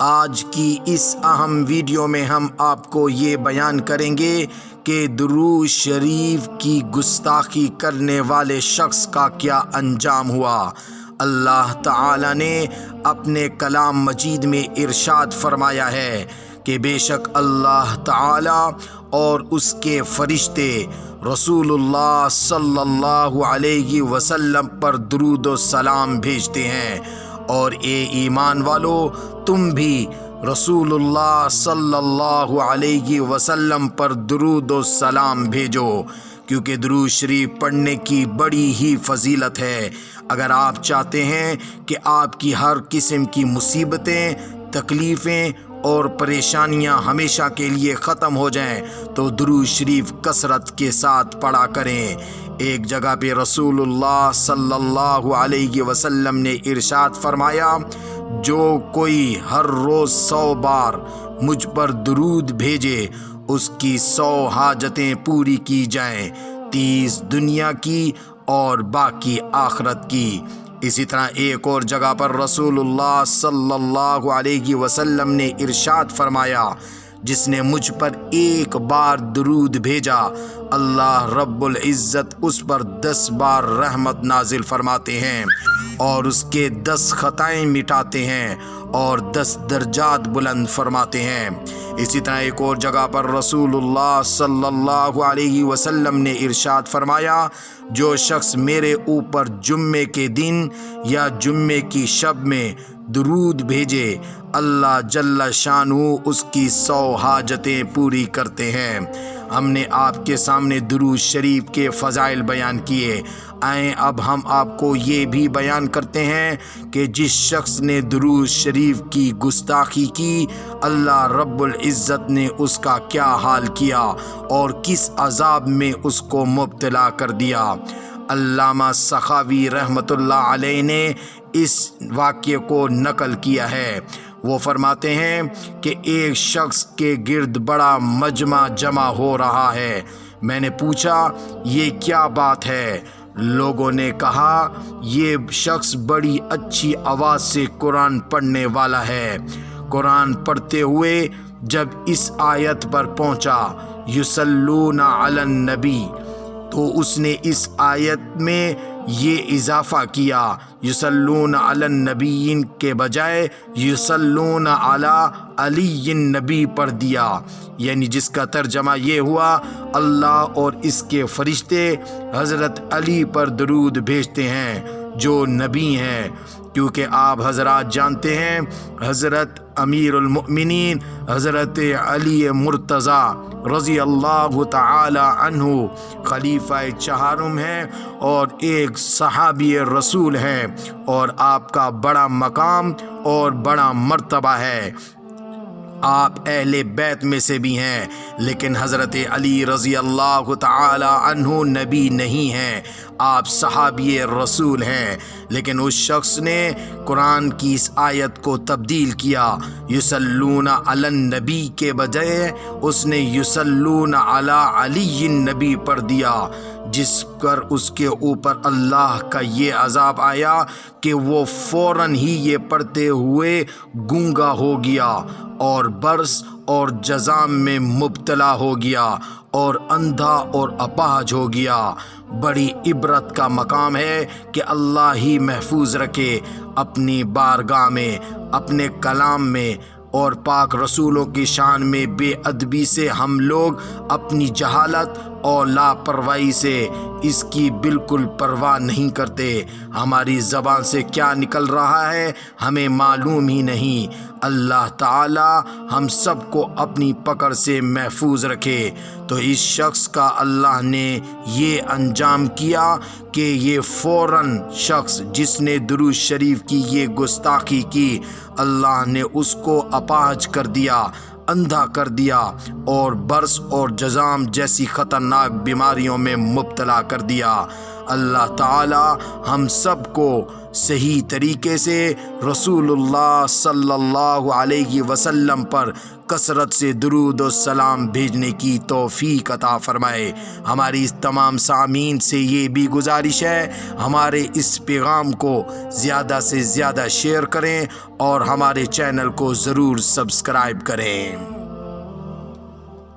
آج کی اس اہم ویڈیو میں ہم آپ کو یہ بیان کریں گے کہ درود شریف کی گستاخی کرنے والے شخص کا کیا انجام ہوا۔ اللہ تعالی نے اپنے کلام مجید میں ارشاد فرمایا ہے کہ بے شک اللہ تعالی اور اس کے فرشتے رسول اللہ صلی اللہ علیہ وسلم پر درود و سلام بھیجتے ہیں، اور اے ایمان والو تم بھی رسول اللہ صلی اللہ علیہ وسلم پر درود و سلام بھیجو، کیونکہ درود شریف پڑھنے کی بڑی ہی فضیلت ہے۔ اگر آپ چاہتے ہیں کہ آپ کی ہر قسم کی مصیبتیں، تکلیفیں اور پریشانیاں ہمیشہ کے لیے ختم ہو جائیں تو درود شریف کثرت کے ساتھ پڑھا کریں۔ ایک جگہ پہ رسول اللہ صلی اللہ علیہ وسلم نے ارشاد فرمایا، جو کوئی ہر روز 100 بار مجھ پر درود بھیجے اس کی 100 حاجتیں پوری کی جائیں، 30 دنیا کی اور باقی آخرت کی۔ اسی طرح ایک اور جگہ پر رسول اللہ صلی اللہ علیہ وسلم نے ارشاد فرمایا، جس نے مجھ پر 1 بار درود بھیجا اللہ رب العزت اس پر 10 بار رحمت نازل فرماتے ہیں اور اس کے 10 خطائیں مٹاتے ہیں اور 10 درجات بلند فرماتے ہیں۔ اسی طرح ایک اور جگہ پر رسول اللہ صلی اللہ علیہ وسلم نے ارشاد فرمایا، جو شخص میرے اوپر جمعے کے دن یا جمعے کی شب میں درود بھیجے اللہ جل شانہ اس کی 100 حاجتیں پوری کرتے ہیں۔ ہم نے آپ کے سامنے درود شریف کے فضائل بیان کیے، آئیں اب ہم آپ کو یہ بھی بیان کرتے ہیں کہ جس شخص نے درود شریف کی گستاخی کی اللہ رب العزت نے اس کا کیا حال کیا اور کس عذاب میں اس کو مبتلا کر دیا۔ علامہ سخاوی رحمۃ اللہ علیہ نے اس واقعے کو نقل کیا ہے۔ وہ فرماتے ہیں کہ ایک شخص کے گرد بڑا مجمع جمع ہو رہا ہے۔ میں نے پوچھا یہ کیا بات ہے؟ لوگوں نے کہا یہ شخص بڑی اچھی آواز سے قرآن پڑھنے والا ہے۔ قرآن پڑھتے ہوئے جب اس آیت پر پہنچا یصلون علی النبی، تو اس نے اس آیت میں یہ اضافہ کیا، یصلون علی النبیین کے بجائے یصلون علی علی النبی پڑھ دیا، یعنی جس کا ترجمہ یہ ہوا اللہ اور اس کے فرشتے حضرت علی پر درود بھیجتے ہیں جو نبی ہیں، کیونکہ آپ حضرات جانتے ہیں حضرت امیر المؤمنین حضرت علی مرتضیٰ رضی اللہ تعالی عنہ خلیفہ چہارم ہیں اور ایک صحابی رسول ہیں، اور آپ کا بڑا مقام اور بڑا مرتبہ ہے۔ آپ اہل بیت میں سے بھی ہیں، لیکن حضرت علی رضی اللہ تعالی عنہ نبی نہیں ہیں، آپ صحابی رسول ہیں۔ لیکن اس شخص نے قرآن کی اس آیت کو تبدیل کیا، یصلون علی النبی کے بجائے اس نے یصلون علی علی النبی پڑھ دیا، جس پر اس کے اوپر اللہ کا یہ عذاب آیا کہ وہ فوراً ہی یہ پڑھتے ہوئے گونگا ہو گیا اور برس اور جذام میں مبتلا ہو گیا اور اندھا اور اپاہج ہو گیا۔ بڑی عبرت کا مقام ہے کہ اللہ ہی محفوظ رکھے اپنی بارگاہ میں، اپنے کلام میں اور پاک رسولوں کی شان میں بے ادبی سے ہم لوگ اپنی جہالت اور لاپرواہی سے اس کی بالکل پرواہ نہیں کرتے۔ ہماری زبان سے کیا نکل رہا ہے ہمیں معلوم ہی نہیں۔ اللہ تعالی ہم سب کو اپنی پکڑ سے محفوظ رکھے۔ تو اس شخص کا اللہ نے یہ انجام کیا کہ یہ فوراً شخص جس نے درود شریف کی یہ گستاخی کی اللہ نے اس کو اپاہج کر دیا، اندھا کر دیا اور برس اور جذام جیسی خطرناک بیماریوں میں مبتلا کر دیا۔ اللہ تعالی ہم سب کو صحیح طریقے سے رسول اللہ صلی اللہ علیہ وسلم پر کثرت سے درود و سلام بھیجنے کی توفیق عطا فرمائے۔ ہماری اس تمام سامعین سے یہ بھی گزارش ہے، ہمارے اس پیغام کو زیادہ سے زیادہ شیئر کریں اور ہمارے چینل کو ضرور سبسکرائب کریں۔